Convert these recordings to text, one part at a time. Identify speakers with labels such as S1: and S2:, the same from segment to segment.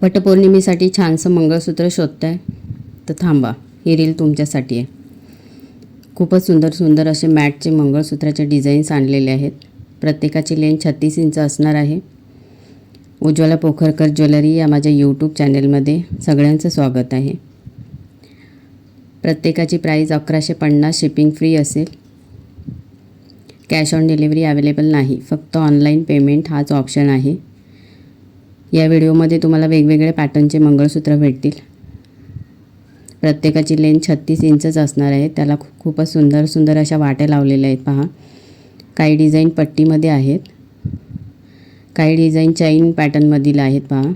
S1: वटपौर्णिमेसाठी छानसं मंगळसूत्र शोधताय तर थांबा, ही रील तुमच्यासाठी आहे. खूपच सुंदर सुंदर असे मॅटचे मंगळसूत्राचे डिझाईन्स आणलेले आहेत. प्रत्येकाची लेंथ 36 इंच असणार आहे. उज्ज्वला पोखरकर ज्वेलरी या माझ्या यूट्यूब चॅनलमध्ये सगळ्यांचं स्वागत आहे. प्रत्येकाची प्राईस 1150, शिपिंग फ्री असेल. कॅश ऑन डिलिव्हरी अवेलेबल नाही, फक्त ऑनलाईन पेमेंट हाच ऑप्शन आहे. या व्हिडिओमध्ये तुम्हाला वेगवेगळे पॅटर्नचे मंगळसूत्र भेटतील. प्रत्येकाची लेंथ 36 इंचच असणार आहे. त्याला खूपच सुंदर सुंदर अशा वाट्या लावलेल्या आहेत पहा. काही डिझाईन पट्टीमध्ये आहेत, काही डिझाईन चैन पॅटर्नमधील आहेत पहा.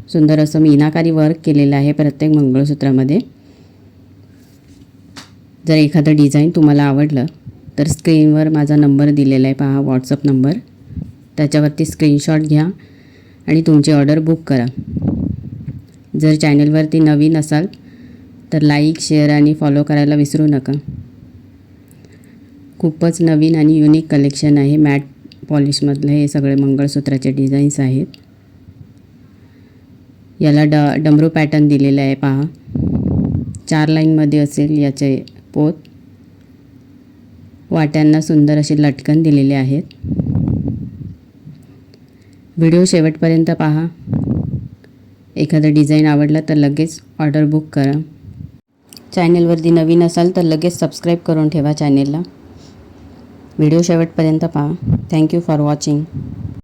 S1: सुंदर असं मीनाकारी वर्क केलेलं आहे प्रत्येक मंगळसूत्रामध्ये. जर एखादं डिझाईन तुम्हाला आवडलं तर स्क्रीनवर माझा नंबर दिलेला आहे पहा, व्हॉट्सअप नंबर. त्याच्यावरती स्क्रीनशॉट घ्या आणि तुमची ऑर्डर बुक करा. जर चॅनलवरती नवीन असाल तर लाईक, शेअर आणि फॉलो करायला विसरू नका. खूपच नवीन आणि युनिक कलेक्शन आहे. मॅट पॉलिशमधले हे सगळे मंगळसूत्राचे डिझाईन्स आहेत. याला डमरू पॅटर्न दिलेला आहे पहा. 4 लाईनमध्ये असेल याचे पोत. वाट्यांना सुंदर असे लटकन दिलेले आहेत. व्हिडिओ शेवटपर्यंत पहा. एखादं डिझाईन आवडलं तर लगेच ऑर्डर बुक करा. चॅनलवरती नवीन असाल तर लगेच सबस्क्राईब करून ठेवा चॅनेलला. व्हिडिओ शेवटपर्यंत पहा. Thank you for watching.